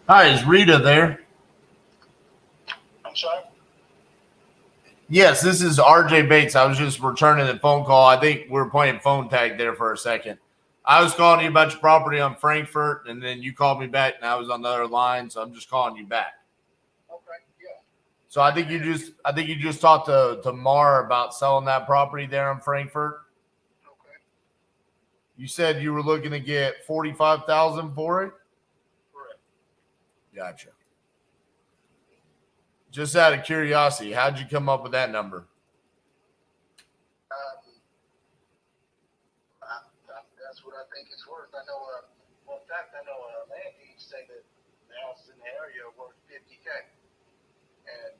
Hi, is Rita there? I'm sorry? Yes, this is RJ Bates. I was just returning a phone call. I think we were playing phone tag there for a second. I was calling you about your property on Frankfurt, and then you called me back, and I was on the other line, so I'm just calling you back. Okay, yeah. So I think you just talked to Mar about selling that property there in Frankfurt. Okay, You said you were looking to get 45,000 for it. correct. Gotcha. Just out of curiosity, how'd you come up with that number? Um, that's what I think it's worth. I know, well, in fact, I know land deeds say that the houses in the area are worth 50K. And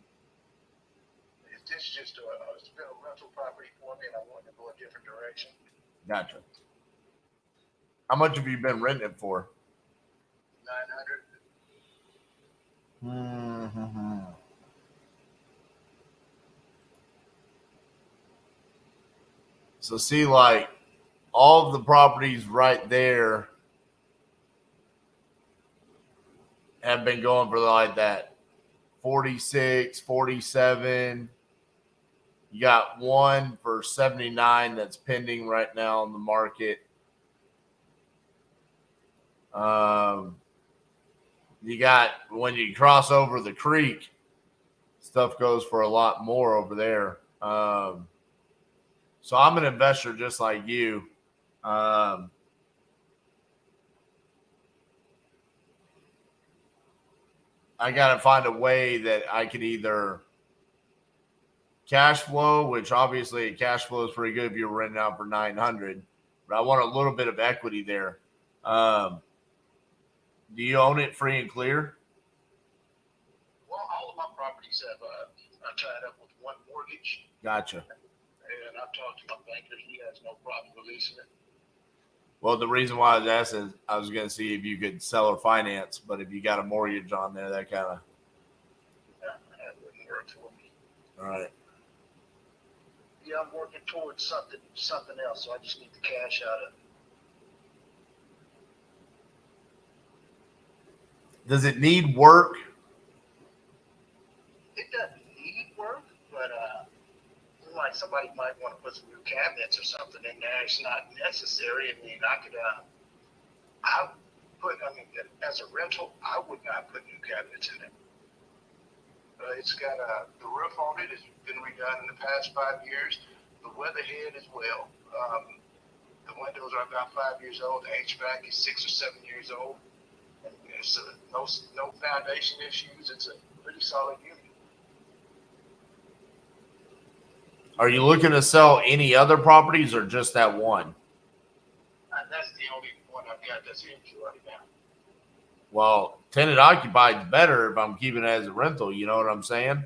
if this is just it's been a rental property for me and I wanted to go a different direction, Gotcha. How much have you been renting it for? 900. Mm-hmm. So see, like all of the properties right there have been going for like that 46, 47. You got one for 79 that's pending right now on the market. Um, you got when you cross over the creek, stuff goes for a lot more over there. So I'm an investor just like you. Um, I got to find a way that I could either cash flow, which obviously cash flow is pretty good if you're renting out for 900, but I want a little bit of equity there. Um, do you own it free and clear? Well, all of my properties have are tied up with one mortgage, Gotcha. and I've talked to my banker. He has no problem releasing it. Well, the reason why I was asking, I was going to see if you could sell or finance, but if you got a mortgage on there, that kind of, That wouldn't work for me. all right. Yeah, I'm working towards something else, so I just need the cash out of it. Does it need work? It doesn't need work, but like somebody might want to put some new cabinets or something in there. It's not necessary. I mean, I I mean, as a rental, I would not put new cabinets in it. It's got the roof on it has been redone in the past 5 years. The weatherhead as well. The windows are about 5 years old. The HVAC is 6 or 7 years old. And there's no foundation issues. It's a pretty solid unit. Are you looking to sell any other properties or just that one? That's the only one I've got that's empty right now. Well, tenant occupied is better if I'm keeping it as a rental. You know what I'm saying?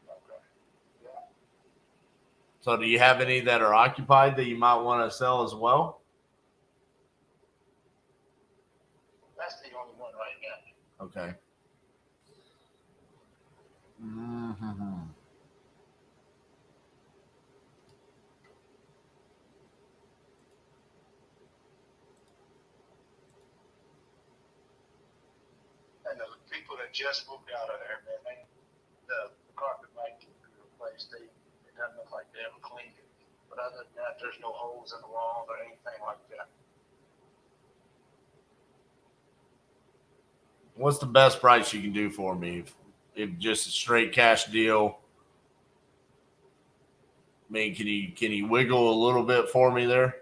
Okay. Yeah. So, do you have any that are occupied that you might want to sell as well? That's the only one right now. Okay. Mm-hmm. And the people that just moved out of there, man, the carpet might be replaced. It doesn't look like they ever cleaned it. But other than that, there's no holes in the walls or anything like that. What's the best price you can do for me? If just a straight cash deal. I mean, can you wiggle a little bit for me there?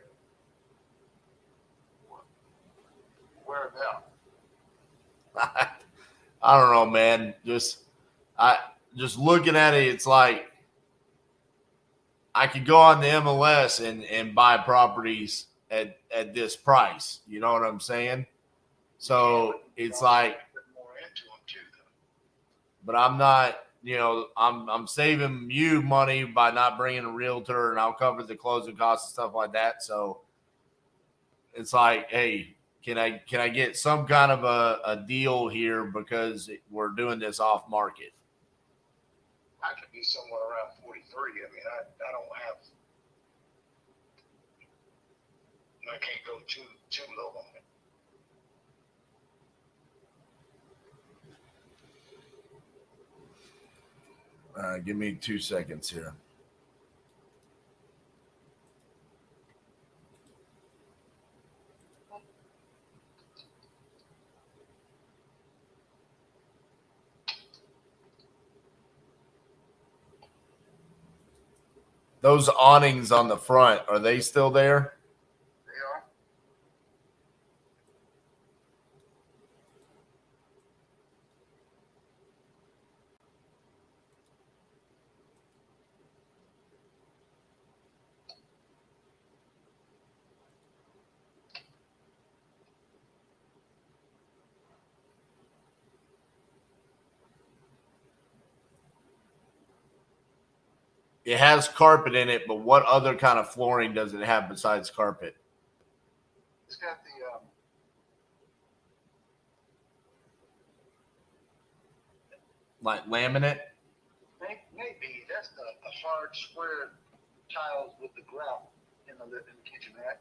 Where about? I don't know, man. I just looking at it, it's like I could go on the MLS and buy properties at this price. You know what I'm saying? So it's like, Put more into them too, though. but I'm not. I'm saving you money by not bringing a realtor, and I'll cover the closing costs and stuff like that. So it's like, hey, can I get some kind of a deal here because we're doing this off market? I could be somewhere around 43. I mean, I don't have. I can't go too low on it. Give me 2 seconds here. Those awnings on the front, are they still there? They are. It has carpet in it, but what other kind of flooring does it have besides carpet? It's got the Like laminate? maybe that's the hard square tiles with the gravel in the kitchenette.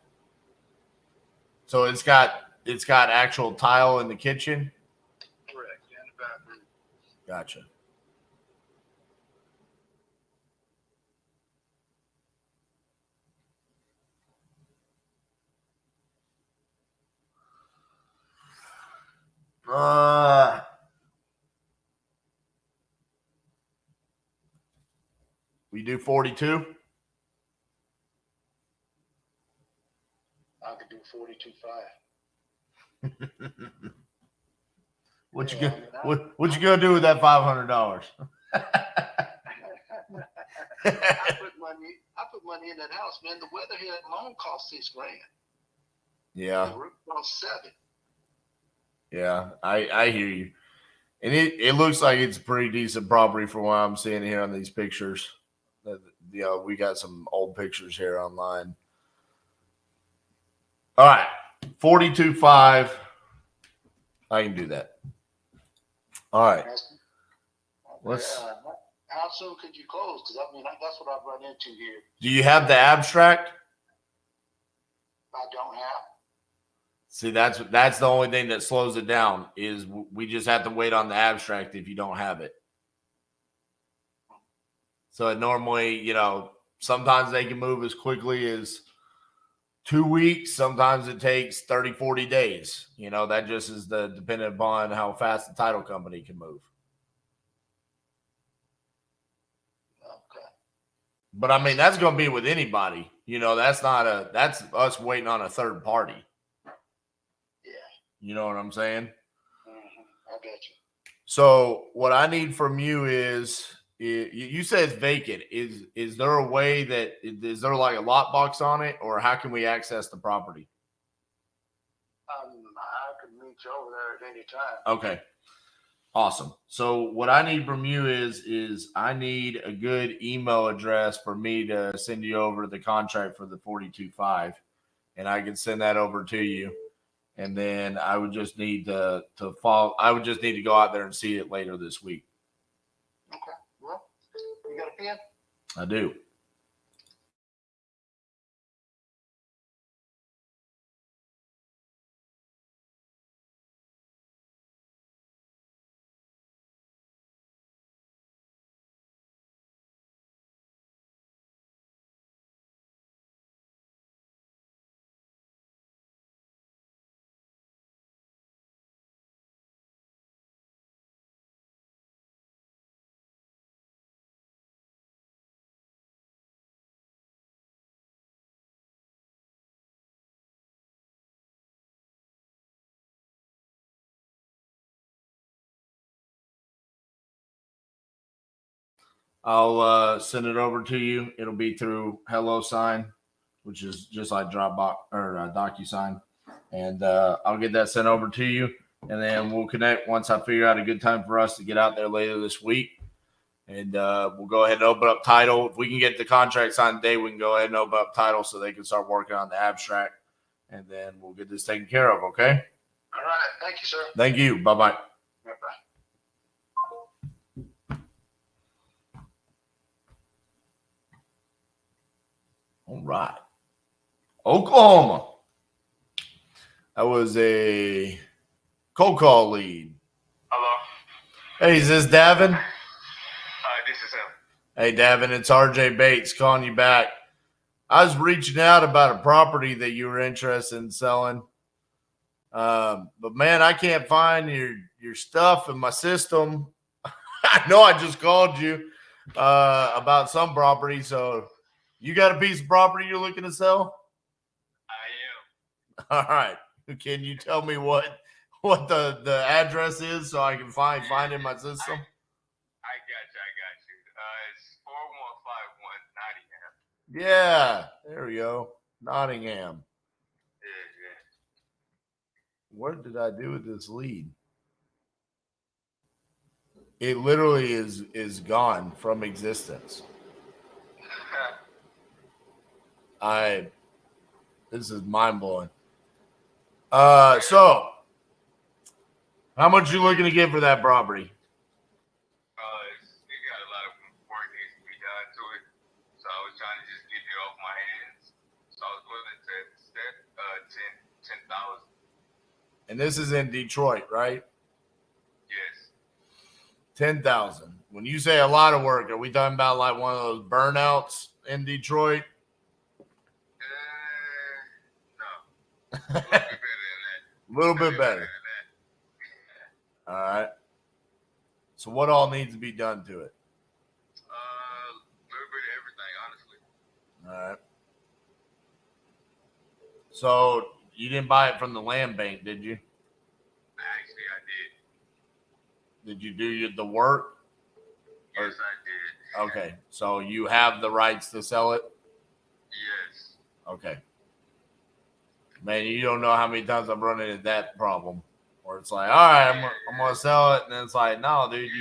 So it's got actual tile in the kitchen? Correct, and the bathroom. Gotcha. We do 42? I could do 42.5. What you gonna do with that $500? I put money in that house, man. The weatherhead alone cost $6,000. Yeah. The roof cost $7,000. Yeah, I hear you. And it looks like it's a pretty decent property from what I'm seeing here on these pictures. We got some old pictures here online. All right, 42.5. I can do that. All right. How soon could you close? Because I mean, that's what I've run into here. Do you have the abstract? I don't have. See, that's the only thing that slows it down is we just have to wait on the abstract if you don't have it. So it normally, sometimes they can move as quickly as 2 weeks. Sometimes it takes 30, 40 days. That just is dependent upon how fast the title company can move. Okay. But I mean, that's going to be with anybody. That's us waiting on a third party. Yeah. You know what I'm saying? Mm-hmm. I got you. So what I need from you is you said it's vacant. Is there a way is there like a lot box on it, or how can we access the property? I can meet you over there at any time. Okay. Awesome. So what I need from you is I need a good email address for me to send you over the contract for the 42.5, and I can send that over to you. And then I would just need to follow. I would just need to go out there and see it later this week. Okay. Well, you got a pen? I do. I'll send it over to you. It'll be through HelloSign, which is just like Dropbox or DocuSign, and I'll get that sent over to you, and then we'll connect once I figure out a good time for us to get out there later this week, and we'll go ahead and open up title. If we can get the contract signed today, we can go ahead and open up title so they can start working on the abstract, and then we'll get this taken care of. Okay. All right. Thank you, sir. Thank you. Bye-bye. Bye-bye. All right. Oklahoma. That was a cold call lead. Hello. Hey, is this Davin? This Hey, Davin, it's RJ Bates calling you back. I was reaching out about a property that you were interested in selling. But man, I can't find your stuff in my system. I know I just called you about some property. So you got a piece of property you're looking to sell? I am. All right. Can you tell me what the address is so I can find it in my system? I got you. It's 4151 Nottingham. Yeah, there we go. Nottingham. Yeah. What did I do with this lead? It literally is gone from existence. This is mind blowing. So how much you looking to get for that property? It got a lot of work needs to be done to it, so I was trying to just get it off my hands. So I was willing to set 10,000. And this is in Detroit, right? Yes. 10,000. When you say a lot of work, are we talking about like one of those burnouts in Detroit? No. A little bit better than that. A little bit better. All right. So what all needs to be done to it? A little bit of everything, honestly. All right. So you didn't buy it from the land bank, did you? Actually, I did. Did you do the work? Yes, I did. Okay. So you have the rights to sell it? Yes. Okay. Man, you don't know how many times I'm running into that problem. Where it's like, all right, I'm gonna sell it, and then it's like, no, dude,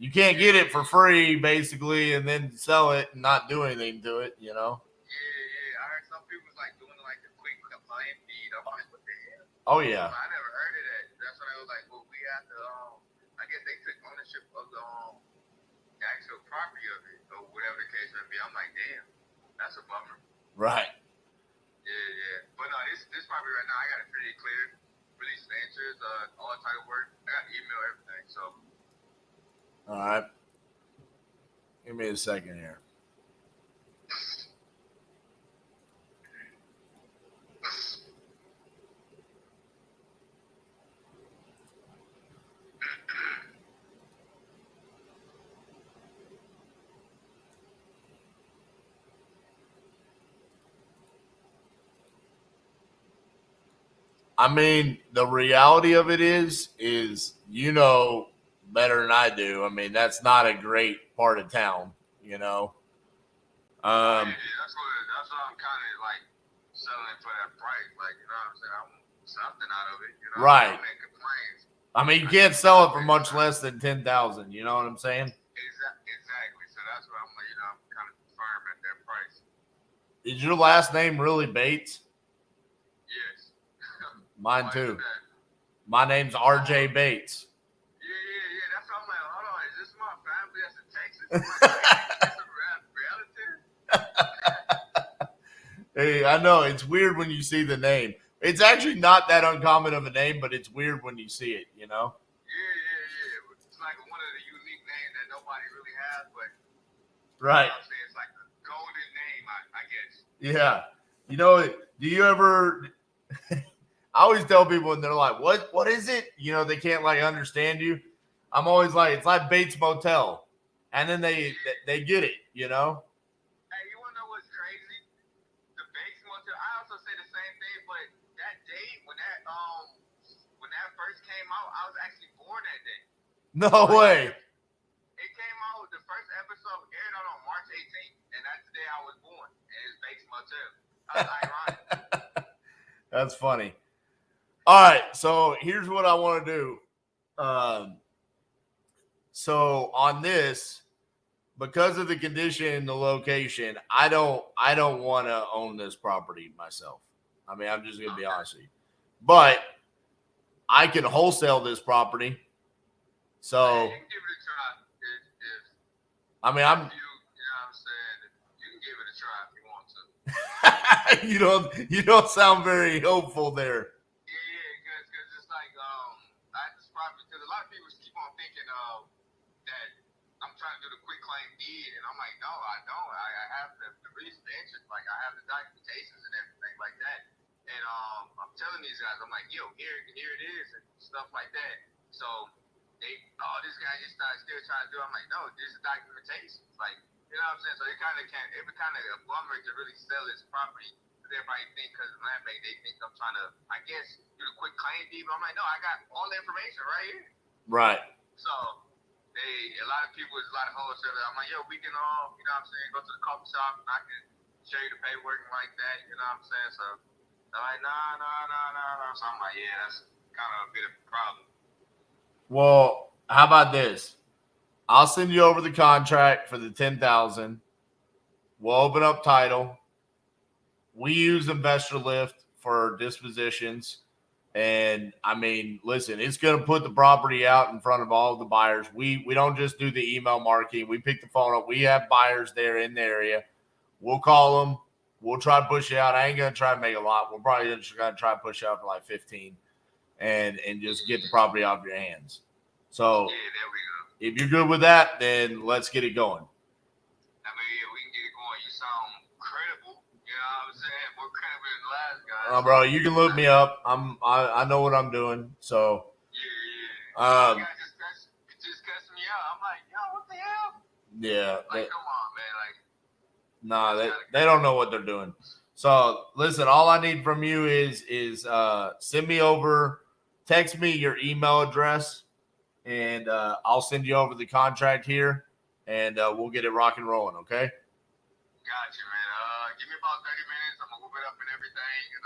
you can't get it for free, basically, and then sell it and not do anything to it, you know? Yeah. I heard some people was like doing like a quick compliant feed. I'm like, what the hell? Oh yeah. I never heard of that. That's when I was like, well, we have to. I guess they took ownership of the actual property of it, or whatever the case may be. I'm like, damn, that's a bummer. Right. Yeah. But no, this property right now, I got it pretty clear. Release the interest, all the title work. I got email, everything. So. All right. Give me a second here. I mean, the reality of it is you know better than I do. I mean, that's not a great part of town, you know. Yeah, that's what I'm kind of like selling for that price. Like, you know what I'm saying? I want something out of it. You know, right. I'm making complaints. I mean, you can't sell it for much less than 10,000. You know what I'm saying? Exactly. So that's what I'm like. You know, I'm kind of firm at that price. Is your last name really Bates? Yes. Mine too. My name's RJ Bates. Yeah. That's what I'm like. Hold on, is this my family that's in Texas? Is this a relative? Hey, I know it's weird when you see the name. It's actually not that uncommon of a name, but it's weird when you see it, you know? Yeah. It's like one of the unique names that nobody really has, but right. You know what I'm saying? It's like a golden name, I guess. Yeah. You know, do you ever I always tell people when they're like, what is it? You know, they can't like understand you. I'm always like, it's like Bates Motel. And then they get it, you know? Hey, you wanna know what's crazy? The Bates Motel, I also say the same thing, but that day when that first came out, I was actually born that day. No way. It came out, the first episode aired out on March 18th, and that's the day I was born. And it's Bates Motel. That's ironic. That's funny. All right, so here's what I want to do. So on this, because of the condition and the location, I don't want to own this property myself. I mean, I'm just gonna be honest with you. But I can wholesale this property. So you can give it a try. I mean, I'm. You know what I'm saying? You can give it a try if you want to. You don't sound very hopeful there. Yeah, because it's like I just probably because a lot of people keep on thinking that I'm trying to do the quick claim deed, and I'm like, no, I don't. I have the reason, the interest, like I have the documentations and everything like that. And I'm telling these guys, I'm like, yo, here it is, and stuff like that. So this guy just still trying to do it. I'm like, no, this is documentation. Like, you know what I'm saying? So it kind of a bummer to really sell this property. Everybody think because of land bank, they think I'm trying to, I guess, do the quick claim deed. But I'm like, no, I got all the information right here. Right. So a lot of people, a lot of wholesalers. I'm like, yo, we can all, you know what I'm saying, go to the coffee shop and I can show you the paperwork and like that. You know what I'm saying? So they're like, no. So I'm like, yeah, that's kind of a bit of a problem. Well, how about this? I'll send you over the contract for the 10,000. We'll open up title. We use Investor Lift for dispositions. And I mean, listen, it's going to put the property out in front of all of the buyers. We don't just do the email marketing. We pick the phone up. We have buyers there in the area. We'll call them. We'll try to push it out. I ain't going to try to make a lot. We're probably just going to try to push it out for like 15 and just get the property off your hands. So yeah, there we go. If you're good with that, then let's get it going. I mean, yeah, we can get it going. You sound credible. You know what I'm saying? More credible than the last guy. Bro, you can look me up. I know what I'm doing. So yeah. Just cussed me out. I'm like, yo, what the hell? Yeah. Like, come on, man. Like, nah, they don't know what they're doing. So listen, all I need from you is send me over, text me your email address, and I'll send you over the contract here, and we'll get it rock and rolling. Okay. Gotcha, man. Give me about 30 minutes. I'm gonna whip it up and everything, and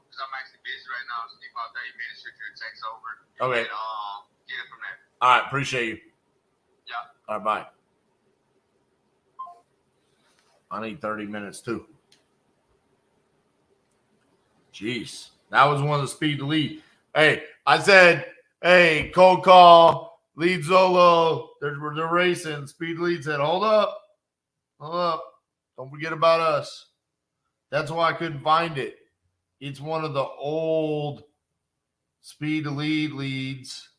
because I'm actually busy right now, so give me about 30 minutes to get the text over. Okay. And get it from there. All right, appreciate you. Yeah. All right, bye. I need 30 minutes too. Jeez, that was one of the speed to lead. Hey, I said, hey, cold call, lead Zolo. They're racing. Speed lead said, hold up. Don't forget about us. That's why I couldn't find it. It's one of the old speed to lead leads.